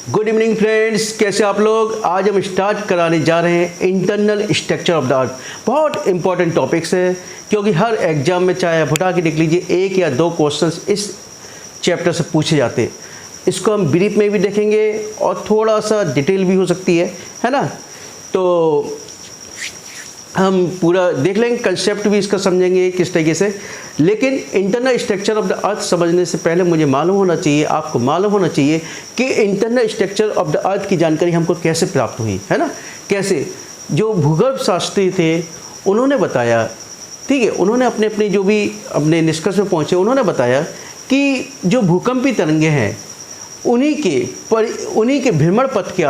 Good evening friends, कैसे आप लोग। आज हम स्टार्ट कराने जा रहे हैं internal structure of the earth. बहुत इंपॉर्टेंट टॉपिक्स है क्योंकि हर एग्जाम में चाहे आप उठा के देख लीजिए एक या दो क्वेश्चंस इस चैप्टर से पूछे जाते हैं। इसको हम ब्रीफ में भी देखेंगे और थोड़ा सा डिटेल भी हो सकती है ना। तो हम पूरा देख लेंगे, कंसेप्ट भी इसका समझेंगे किस तरीके से। लेकिन internal structure of the earth समझने से पहले मुझे मालूम होना चाहिए, आपको मालूम होना चाहिए कि internal structure of the earth की जानकारी हमको कैसे प्राप्त हुई, है ना। कैसे, जो भूगर्भ शास्त्री थे उन्होंने बताया, ठीक है, उन्होंने अपने अपने जो भी अपने निष्कर्ष में पहुँचे, उन्होंने बताया कि जो भूकंपी तरंगे हैं उन्हीं के भ्रमण पथ के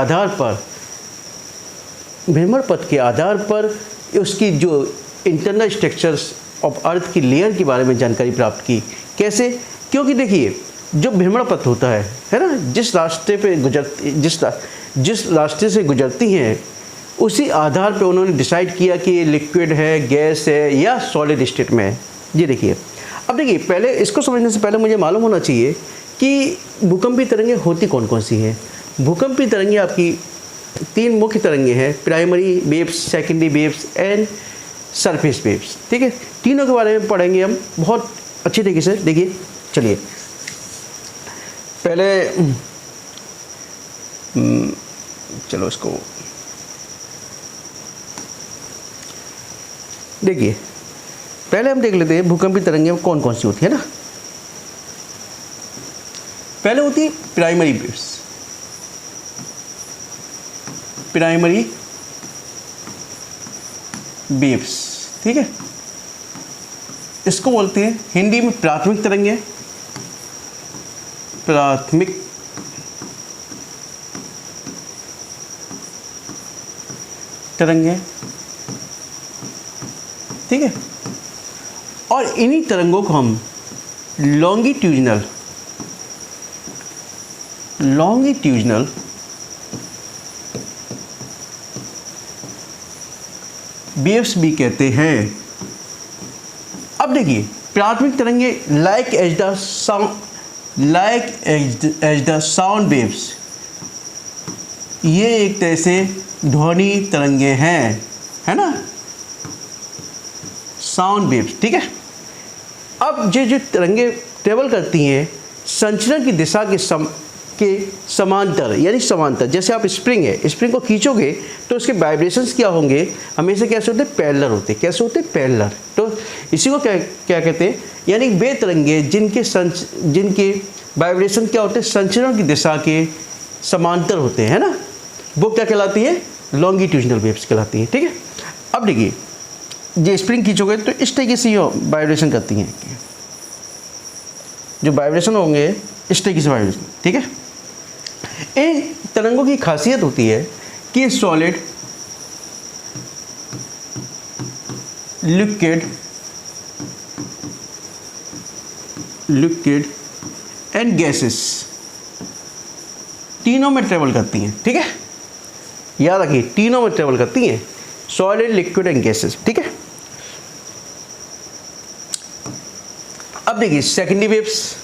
आधार पर उसकी जो इंटरनल स्ट्रक्चर्स ऑफ अर्थ की लेयर के बारे में जानकारी प्राप्त की। कैसे? क्योंकि देखिए, जो भ्रमण पथ होता है ना, जिस रास्ते से गुजरती हैं उसी आधार पे उन्होंने डिसाइड किया कि ये लिक्विड है, गैस है या सॉलिड स्टेट में है। जी देखिए, अब देखिए, पहले इसको समझने से पहले मुझे मालूम होना चाहिए कि भूकंपी तरंगे होती कौन कौन सी हैं। भूकंपी तरंगे आपकी तीन मुख्य तरंगे हैं, primary waves, secondary waves and surface waves. ठीक है, तीनों के बारे में पढ़ेंगे हम बहुत अच्छी तरीके से। देखिए, चलिए पहले चलो इसको देखिए, पहले हम देख लेते हैं भूकंपी तरंगे कौन कौन सी होती है ना। पहले होती है प्राइमरी वेव्स, प्राइमरी वेव्स, ठीक है, इसको बोलते हैं हिंदी में प्राथमिक तरंगे। प्राथमिक तरंगे, ठीक है, और इन्हीं तरंगों को हम लॉन्गिट्यूडिनल वेव्स भी कहते हैं। अब देखिए, प्राथमिक तरंगे like as the sound waves, ये एक तरह से ध्वनि तरंगे हैं, है ना, साउंड वेव्स, ठीक है। अब जो तरंगे ट्रेवल करती हैं संचरण की दिशा के समांतर, यानी समांतर, जैसे आप स्प्रिंग को खींचोगे तो उसके वाइब्रेशंस क्या होंगे, हमेशा कैसे होते हैं, पैरेलल होते हैं। कैसे होते हैं, पैरेलल। तो इसी को क्या कहते हैं, यानी वे तरंगे जिनके वाइब्रेशन क्या होते हैं, संचरण की दिशा के समांतर होते हैं, है ना, वो क्या कहलाती है, लॉन्गिट्यूडिनल वेव्स कहलाती हैं। ठीक है, अब देखिए, जो स्प्रिंग खींचोगे तो इस तरीके से वाइब्रेशन करती हैं, जो वाइब्रेशन होंगे इस तरीके से वाइब्रेशन, ठीक है। इन तरंगों की खासियत होती है कि सॉलिड, लिक्विड एंड गैसेस तीनों में ट्रेवल करती हैं, ठीक है, याद रखिए, तीनों में ट्रेवल करती हैं, सॉलिड, लिक्विड एंड गैसेस, ठीक है। अब देखिए, सेकेंडरी वेव्स,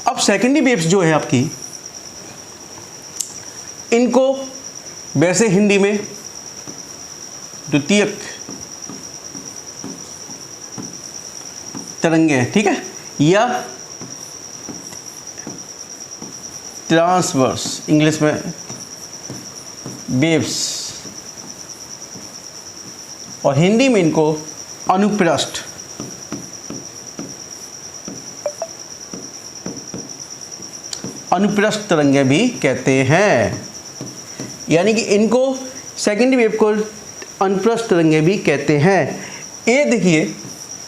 अब सेकेंडरी वेव्स जो है आपकी, इनको वैसे हिंदी में द्वितीयक तरंगे हैं, ठीक है, या ट्रांसवर्स, इंग्लिश में वेव्स, और हिंदी में इनको अनुप्रस्थ तरंगे भी कहते हैं। यानी कि इनको सेकेंडरी वेव को अनुप्रस्थ तरंगे भी कहते हैं। ये देखिए,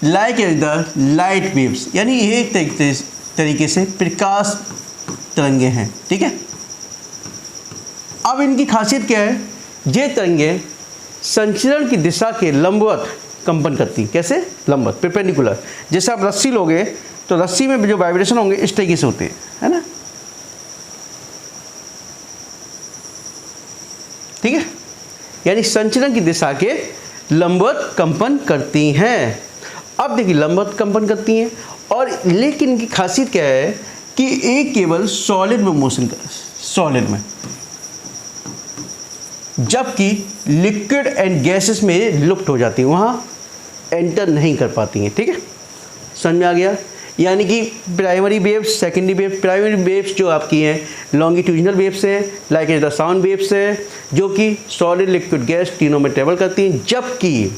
like as the light waves, यानी ये एक तरीके से प्रकाश तरंगे हैं, ठीक है। अब इनकी खासियत क्या है, ये तरंगे संचरण की दिशा के लंबवत कंपन करती। कैसे? लंबवत, परपेंडिकुलर। जैसे आप रस्सी लोगे तो रस्सी में जो वाइब्रेशन होंगे इस तरीके से होते हैं, है ना, ठीक है। यानी संचरण की दिशा के लंबवत कंपन करती हैं। अब देखिए लंबवत कंपन करती हैं, और लेकिन इनकी खासियत क्या है कि एक केवल सॉलिड में मोशन कर, सॉलिड में, जबकि लिक्विड एंड गैसेस में लुप्त हो जाती है, वहाँ एंटर नहीं कर पाती हैं। ठीक है, समझ में आ गया। यानी कि primary waves, secondary waves, primary waves जो आपकी हैं लॉन्गिट्यूडिनल वेव्स है, like as the sound waves है, जो कि सॉलिड लिक्विड गैस तीनों में ट्रेवल करती हैं, जबकि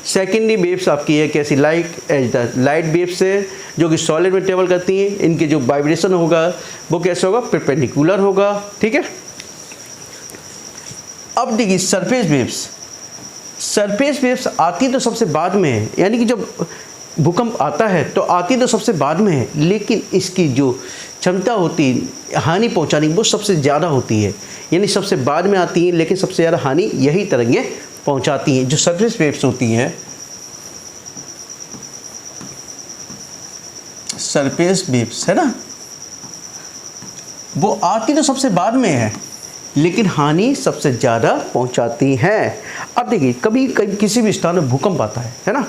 सेकेंडरी वेव्स आपकी है कैसी, like as the light waves है, जो कि सॉलिड में ट्रेवल करती हैं। इनके जो वाइब्रेशन होगा वो कैसे होगा, परपेंडिकुलर होगा। ठीक है, अब देखिए सरफेस वेव्स, सरफेस वेव्स आती तो सबसे बाद में है, यानी कि जब भूकंप आता है तो आती तो सबसे बाद में है, लेकिन इसकी जो क्षमता होती है हानि पहुंचाने की वो सबसे ज़्यादा होती है, यानी सबसे बाद में आती हैं, लेकिन सबसे ज़्यादा हानि यही तरंगें पहुंचाती हैं। जो सरफेस वेव्स होती हैं, सरफेस वेव्स है ना, वो आती तो सबसे बाद में है, लेकिन हानि सबसे ज़्यादा पहुंचाती हैं। अब देखिए कभी किसी भी स्थान में भूकंप आता है ना,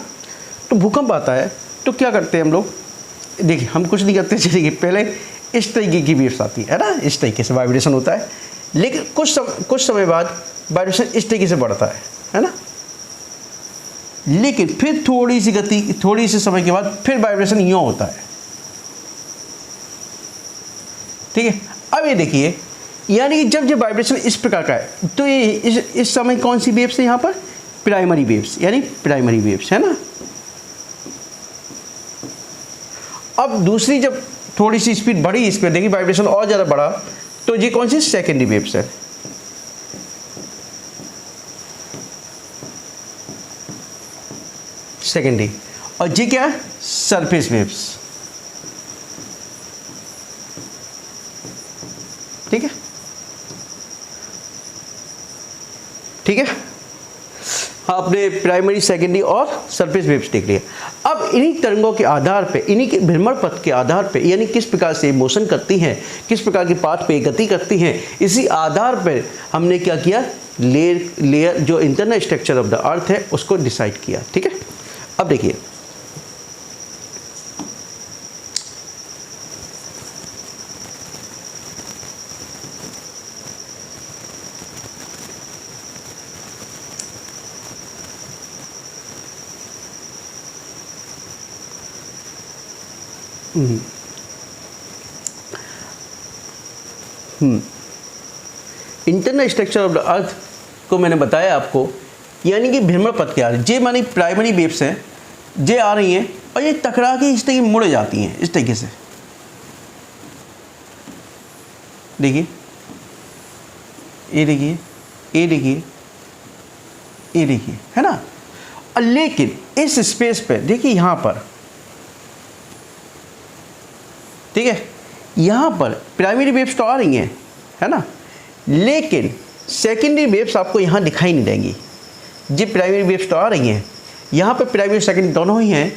तो भूकंप आता है तो क्या करते हैं हम लोग, देखिए हम कुछ नहीं करते, देखिए पहले इस तरीके की वेव्स आती है ना, इस तरीके से वाइब्रेशन होता है, लेकिन कुछ समय बाद वाइब्रेशन इस तरीके से बढ़ता है ना, लेकिन फिर थोड़ी सी गति, थोड़ी सी समय के बाद फिर वाइब्रेशन यूँ होता है। ठीक है, अब ये देखिए, यानी कि जब वाइब्रेशन इस प्रकार का है तो ये इस समय कौन सी वेव्स है यहाँ पर, प्राइमरी वेव्स, यानी प्राइमरी वेव्स है ना। अब दूसरी जब थोड़ी सी स्पीड बढ़ी, इस पर देखिए वाइब्रेशन और ज़्यादा बढ़ा, तो ये कौन सी, सेकेंडरी वेव्स है। सेकेंडरी, और ये क्या है, सरफेस वेव्स। ठीक है, ठीक है, आपने प्राइमरी, सेकेंडरी और सरफेस वेव्स देख लिया। अब इन्हीं तरंगों के आधार पे, इन्हीं के भ्रमण पथ के आधार पे, यानी किस प्रकार से मोशन करती हैं, किस प्रकार के पाथ पे गति करती हैं, इसी आधार पर हमने क्या किया, लेयर जो internal structure of the earth है उसको डिसाइड किया। ठीक है, अब देखिए internal structure of the earth को मैंने बताया आपको, यानी कि भ्रमण पथ के आधार, जे मानी प्राइमरी वेव्स हैं, जे आ रही हैं और ये टकरा के इस तरीके मुड़ जाती हैं, इस तरीके से। देखिए ये देखिए, ये देखिए, ये देखिए, है ना। लेकिन इस स्पेस पे देखिए यहाँ पर, ठीक है, यहाँ पर प्राइमरी वेव्स तो आ रही हैं, है ना, लेकिन सेकेंडरी वेव्स आपको यहाँ दिखाई नहीं देंगी। जी प्राइमरी वेव्स तो आ रही हैं, यहाँ पर प्राइमरी सेकेंडरी दोनों ही हैं,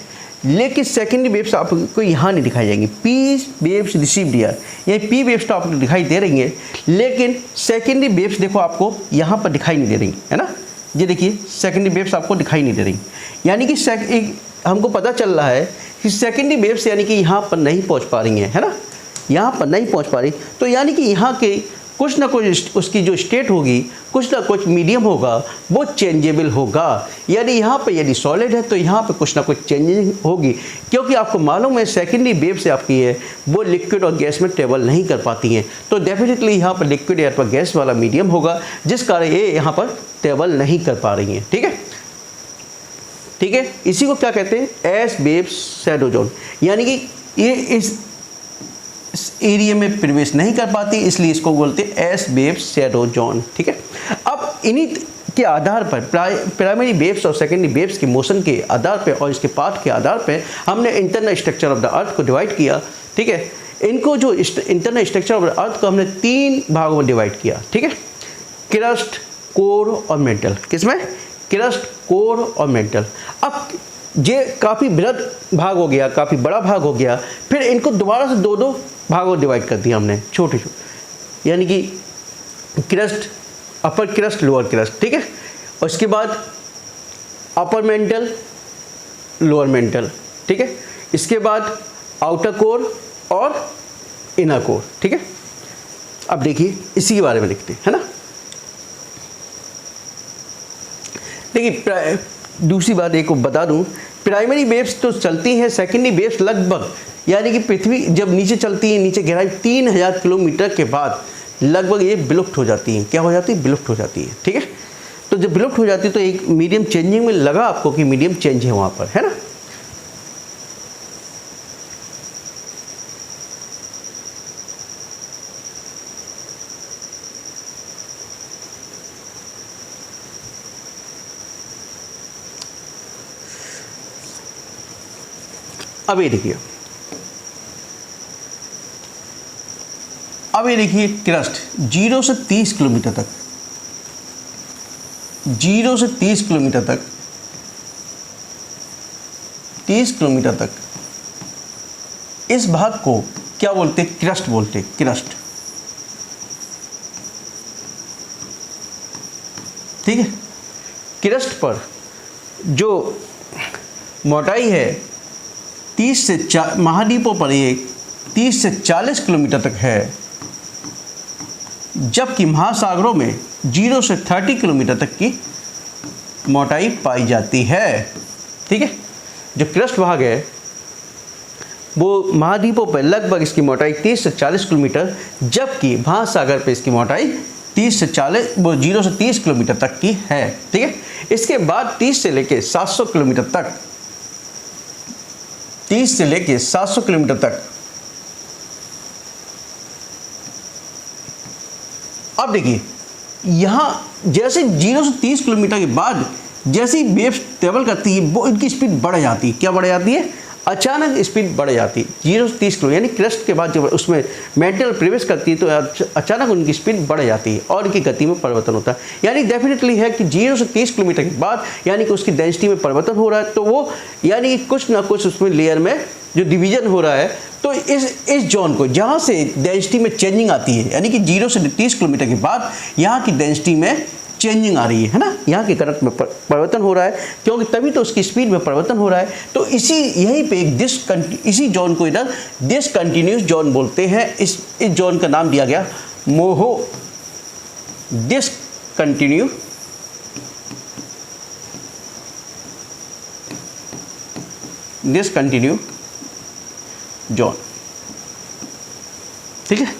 लेकिन सेकेंडरी वेव्स आपको यहाँ नहीं दिखाई जाएंगी। पी वेव्स रिसीव्ड हियर, ये पी वेव्स तो आपको दिखाई दे रही हैं, लेकिन सेकेंडरी वेव्स देखो आपको यहाँ पर दिखाई नहीं दे रही, है ना। ये देखिए सेकेंडरी वेव्स आपको दिखाई नहीं दे रही, यानी कि हमको पता चल रहा है कि सेकेंडरी वेव्स यानी कि यहाँ पर नहीं पहुँच पा रही हैं, है ना, यहाँ पर नहीं पहुँच पा रही। तो यानी कि यहाँ के कुछ ना कुछ उसकी जो स्टेट होगी, कुछ ना कुछ मीडियम होगा, वो चेंजेबल होगा। यानी यहाँ पे यदि सॉलिड है तो यहाँ पे कुछ ना कुछ चेंजिंग होगी, क्योंकि आपको मालूम है सेकेंडरी वेव से आपकी है वो लिक्विड और गैस में ट्रेवल नहीं कर पाती हैं, तो डेफिनेटली यहाँ पर लिक्विड या गैस वाला मीडियम होगा, जिस कारण ये यहाँ पर ट्रेवल नहीं कर पा रही हैं। ठीक है, ठीक है, इसी को क्या कहते हैं, एस वेव शैडो जोन, यानी कि ये इस एरिया में प्रवेश नहीं कर पाती, इसलिए इसको बोलते हैं एस वेव शैडो जोन। ठीक है, अब इन्हीं के आधार पर प्राइमरी वेव्स और सेकेंडरी वेव्स के मोशन के आधार पर और इसके पाथ के आधार पर हमने internal structure of the earth को डिवाइड किया। ठीक है, इनको जो internal structure of the earth को हमने 3 भागों में डिवाइड किया। ठीक है, क्रस्ट, कोर और मेंटल। किसमें, क्रस्ट, कोर और मेंटल। अब ये काफ़ी बृहद भाग हो गया, काफ़ी बड़ा भाग हो गया, फिर इनको दोबारा से 2-2 भागों में डिवाइड कर दिया हमने, छोटे छोटे, यानी कि क्रस्ट अपर क्रस्ट लोअर क्रस्ट, ठीक है। और इसके बाद अपर मेंटल लोअर मेंटल, ठीक है। इसके बाद आउटर कोर और इनर कोर, ठीक है। अब देखिए इसी के बारे में लिखते हैं, है ना। देखिए दूसरी बात एक को बता दूं, प्राइमरी वेव्स तो चलती हैं, सेकेंडरी वेव्स लगभग यानी कि पृथ्वी जब नीचे चलती है, नीचे गहराई 3000 किलोमीटर के बाद लगभग ये विलुप्त हो जाती हैं। क्या हो जाती है? विलुप्त हो जाती है, ठीक है। तो जब विलुप्त हो जाती है तो एक मीडियम चेंजिंग में लगा आपको कि मीडियम चेंज है वहाँ पर, है ना। अब ये देखिए, क्रस्ट 0 से 30 किलोमीटर तक, 0 से 30 किलोमीटर तक, 30 किलोमीटर तक इस भाग को क्या बोलते हैं? क्रस्ट बोलते हैं, क्रस्ट, ठीक है। क्रस्ट पर जो मोटाई है 30 से महाद्वीपों पर ये 30 से 40 किलोमीटर तक है, जबकि महासागरों में 0 से 30 किलोमीटर तक की मोटाई पाई जाती है, ठीक है। जो क्रस्ट भाग है वो महाद्वीपों पर लगभग इसकी मोटाई 30 से 40 किलोमीटर, जबकि महासागर पे इसकी मोटाई 30 से 40 वो 0 से 30 किलोमीटर तक की है, ठीक है। इसके बाद 30 से लेके 700 किलोमीटर तक, 30 से लेके 700 किलोमीटर तक। अब देखिए यहां जैसे 0 से 30 किलोमीटर के बाद जैसी वेव्स ट्रेवल करती है वो इनकी स्पीड बढ़ जाती है। क्या बढ़ जाती है? अचानक स्पीड बढ़ जाती है 0 से 30 किलो, यानी क्रस्ट के बाद जब उसमें मेंटल प्रवेश करती है तो अचानक उनकी स्पीड बढ़ जाती है और उनकी गति में परिवर्तन होता है। यानी डेफिनेटली है कि 0 से 30 किलोमीटर के बाद यानी कि उसकी डेंसिटी में परिवर्तन हो रहा है, तो वो यानी कि कुछ ना कुछ उसमें लेयर में जो डिवीजन हो रहा है, तो इस जोन को जहाँ से डेंसिटी में चेंजिंग आती है, यानी कि 0 से 30 किलोमीटर के बाद यहाँ की डेंसिटी में चेंजिंग आ रही है ना, यहाँ के करंट में परिवर्तन हो रहा है, क्योंकि तभी तो उसकी स्पीड में परिवर्तन हो रहा है। तो यहीं पे एक इसी जोन को इधर डिसकंटिन्यूस जोन बोलते हैं। इस जोन का नाम दिया गया मोहो डिसकंटिन्यू जोन, ठीक है।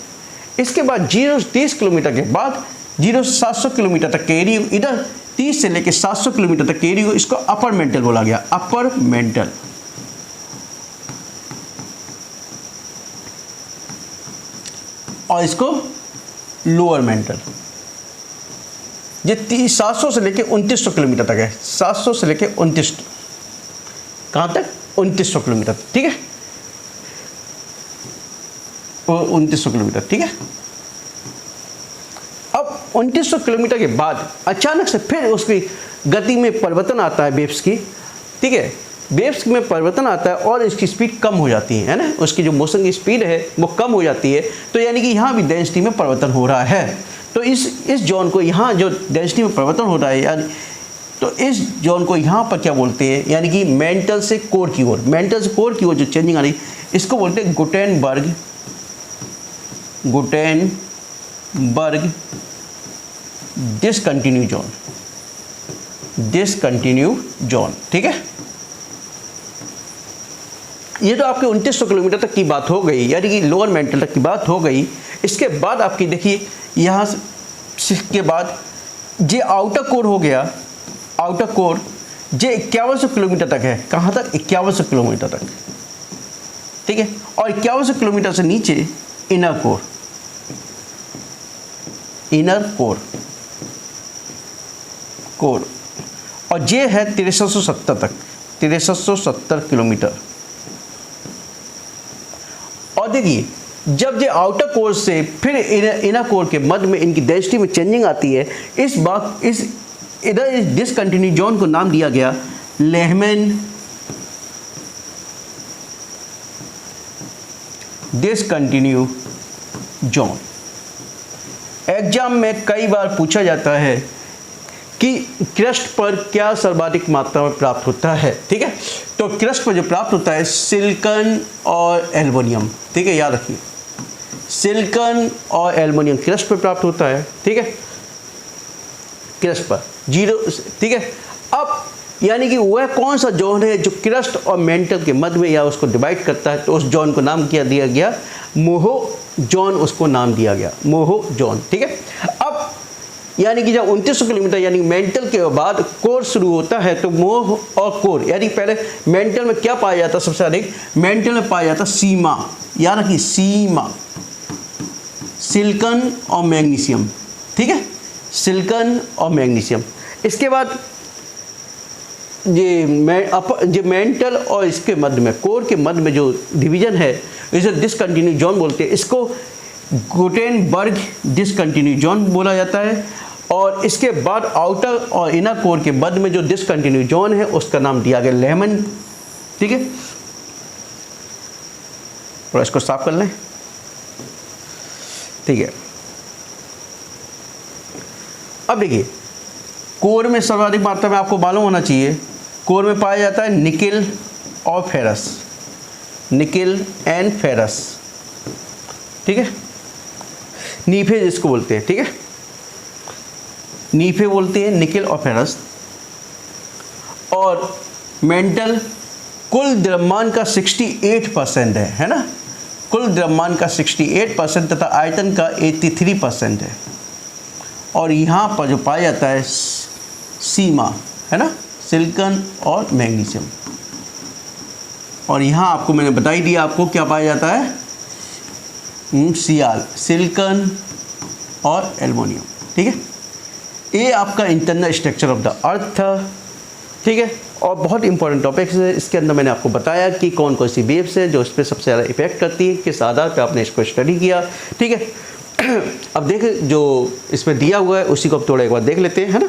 इसके बाद 0 से 30 किलोमीटर के बाद 0 से 700 किलोमीटर तक के एरिया, इधर 30 से लेकर 700 किलोमीटर तक के एरिया को इसको अपर मेंटल बोला गया, अपर मेंटल। और इसको लोअर मेंटल। ये 700 से लेकर 2900 किलोमीटर तक है, 700 से लेकर 29, कहाँ तक? 2900 किलोमीटर, ठीक है, 2900 किलोमीटर, ठीक है। अब 2900 किलोमीटर के बाद अचानक से फिर उसकी गति में परिवर्तन आता है वेव्स की, ठीक है। वेव्स में परिवर्तन आता है और इसकी स्पीड कम हो जाती है ना, उसकी जो मोशन की स्पीड है वो कम हो जाती है। तो यानी कि यहाँ भी डेंसिटी में परिवर्तन हो रहा है। तो इस जोन को यहाँ जो डेंसिटी में परिवर्तन हो रहा है, यानी तो इस जोन को यहाँ पर क्या बोलते हैं? यानी कि मेंटल से कोर की ओर, मेंटल से कोर की ओर जो चेंजिंग आ रही है इसको बोलते हैं गुटेनबर्ग डिसकंटिन्यू जोन, ठीक है। ये तो आपके 2900 किलोमीटर तक की बात हो गई, यानी कि लोअर मेंटल तक की बात हो गई। इसके बाद आपकी देखिए यहाँ के बाद ये आउटर कोर हो गया, आउटर कोर ये 5100 किलोमीटर तक है। कहाँ तक? 5100 किलोमीटर तक, ठीक है। और 5100 किलोमीटर से नीचे इनर कोर, और ये है 6370 तक, 6370 किलोमीटर। और देखिए जब ये आउटर कोर से फिर इनर कोर के मध्य में इनकी डेंसिटी में चेंजिंग आती है, इधर डिसकंटिन्यू जोन को नाम दिया गया लेहमैन डिसकंटिन्यू जोन। एग्जाम में कई बार पूछा जाता है कि क्रस्ट पर क्या सर्वाधिक मात्रा में प्राप्त होता है। ठीक है, तो क्रस्ट पर जो प्राप्त होता है सिलिकॉन और एल्युमिनियम। ठीक है, याद रखिए सिलिकॉन और एल्युमिनियम क्रस्ट पर प्राप्त होता है। ठीक है, क्रस्ट पर 0। ठीक है, अब यानी कि वह कौन सा जोन है जो क्रस्ट और मेंटल के मध्य में या उसको डिवाइड करता है, तो उस जोन को नाम क्या दिया गया, मोहो जोन उसको नाम दिया गया, मोहो जोन। ठीक है, अब यानी कि जब 2900 किलोमीटर यानी मेंटल के बाद कोर शुरू होता है, तो मोह और कोर यानी पहले मेंटल में क्या पाया जाता है, सबसे अधिक मेंटल में पाया जाता सीमा, यानी कि सीमा, सिलिकॉन और मैग्नीशियम। ठीक है, सिलिकॉन और मैग्नीशियम। इसके बाद ये मेंटल और इसके मध्य में, कोर के मध्य में जो डिवीजन है इसे डिसकंटिन्यू जोन बोलते हैं। इसको गुटेनबर्ग डिसकंटिन्यू जोन बोला जाता है। और इसके बाद आउटर और इनर कोर के मध्य में जो डिसकंटिन्यू जोन है उसका नाम दिया गया लेमन। ठीक है, और इसको साफ कर लें। ठीक है, अब देखिए कोर में सर्वाधिक मात्रा में आपको मालूम होना चाहिए, कोर में पाया जाता है निकिल और फेरस, निकिल एंड फेरस। ठीक है, नीफे जिसको बोलते हैं। ठीक है, नीफे बोलते हैं निकिल और फेरस। और मेंटल कुल द्रव्यमान का 68% है ना, कुल द्रव्यमान का 68% तथा आयतन का 83% है। और यहाँ पर जो पाया जाता है सीमा है ना, सिलिकॉन और मैग्नीशियम। और यहाँ आपको मैंने बता ही दिया आपको क्या पाया जाता है, सियाल, सिलिकॉन और एल्युमिनियम। ठीक है, ये आपका internal structure of the earth था। ठीक है, और बहुत इंपॉर्टेंट टॉपिक्स है। इसके अंदर मैंने आपको बताया कि कौन कौन सी वेव्स है जो इस पर सबसे ज़्यादा इफेक्ट करती है, किस आधार पर आपने इसको स्टडी किया। ठीक है, अब देख जो इसमें दिया हुआ है उसी को अब थोड़ा एक बार देख लेते हैं, है ना।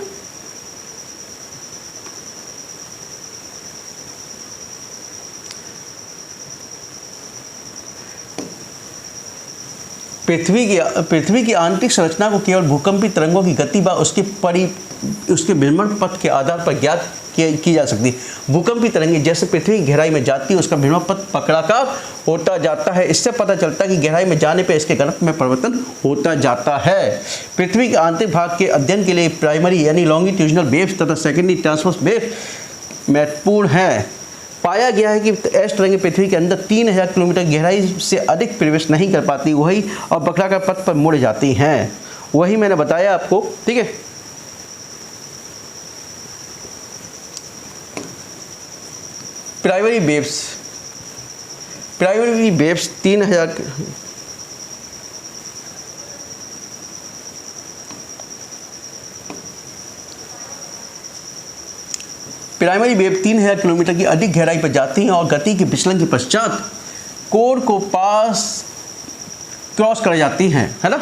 पृथ्वी की आंतरिक संरचना को केवल भूकंपी तरंगों की गति व उसके भ्रमण पथ के आधार पर ज्ञात की जा सकती है। भूकंपी तरंगें जैसे पृथ्वी की गहराई में जाती है उसका भ्रमण पथ पकड़ाकार होता जाता है। इससे पता चलता है कि गहराई में जाने पर इसके घनत्व में परिवर्तन होता जाता है। पृथ्वी के आंतरिक भाग के अध्ययन के लिए प्राइमरी यानी लॉन्गिट्यूडनल वेव्स तथा सेकेंडरी ट्रांसवर्स वेव्स महत्वपूर्ण है। पाया गया है कि ऐसी तरंगें पृथ्वी के अंदर 3000 किलोमीटर गहराई से अधिक प्रवेश नहीं कर पाती, वही और बकराकार पथ पर मुड़ जाती हैं। वही मैंने बताया आपको। ठीक है, primary waves 3000 primary wave 3000 kilometre की अधिक गहराई पर जाती हैं और गति के विचलन के पश्चात कोर को क्रॉस कर जाती हैं, है ना,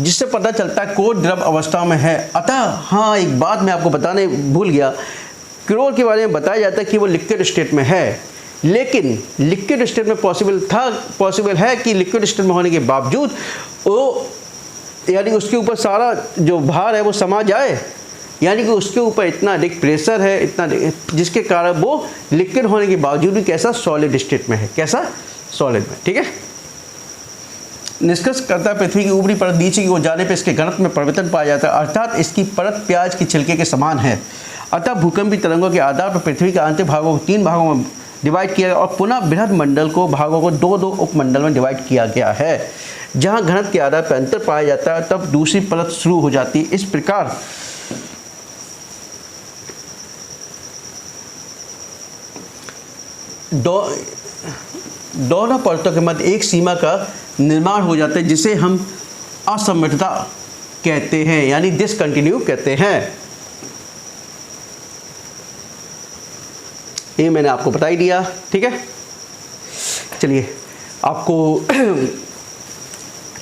जिससे पता चलता है कोर द्रव अवस्था में है। अतः हाँ, एक बात मैं आपको बताने भूल गया, कोर के बारे में बताया जाता है कि वो लिक्विड स्टेट में है, लेकिन लिक्विड स्टेट में पॉसिबल है कि लिक्विड स्टेट में होने के बावजूद वो यानी उसके ऊपर सारा जो भार है वो समा जाए, यानी कि उसके ऊपर इतना अधिक प्रेशर है, इतना जिसके कारण वो लिक्विड होने के बावजूद भी कैसा सॉलिड स्टेट में है, कैसा सॉलिड में। ठीक है, निष्कर्ष करता है पृथ्वी की ऊपरी परत नीचे की ओर जाने पर इसके घनत्व में परिवर्तन पाया जाता है, अर्थात इसकी परत प्याज की छिलके के समान है। अतः भूकंपी तरंगों के आधार पर पृथ्वी के आंतरिक भागों को 3 भागों में डिवाइड किया गया और पुनः बृहद मंडल को भागों को 2-2 उपमंडल में डिवाइड किया गया है। जहाँ घनत्व के आधार पर अंतर पाया जाता है तब दूसरी परत शुरू हो जाती है। इस प्रकार दोनों परतों के मध्य एक सीमा का निर्माण हो जाता है जिसे हम असममितता कहते हैं, यानी डिसकंटिन्यू कहते हैं। ये मैंने आपको बता ही दिया। ठीक है, चलिए आपको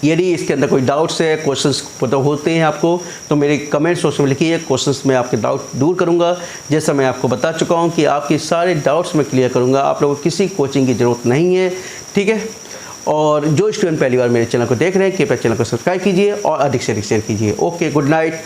यदि इसके अंदर कोई डाउट्स है, क्वेश्चंस पता होते हैं आपको, तो मेरे कमेंट सेक्शन में लिखिए, क्वेश्चंस में आपके डाउट दूर करूंगा। जैसा मैं आपको बता चुका हूं कि आपके सारे डाउट्स मैं क्लियर करूंगा, आप लोगों को किसी कोचिंग की ज़रूरत नहीं है। ठीक है, और जो स्टूडेंट पहली बार मेरे चैनल को देख रहे हैं कृपया चैनल को सब्सक्राइब कीजिए और अधिक से अधिक शेयर कीजिए। Okay, good night.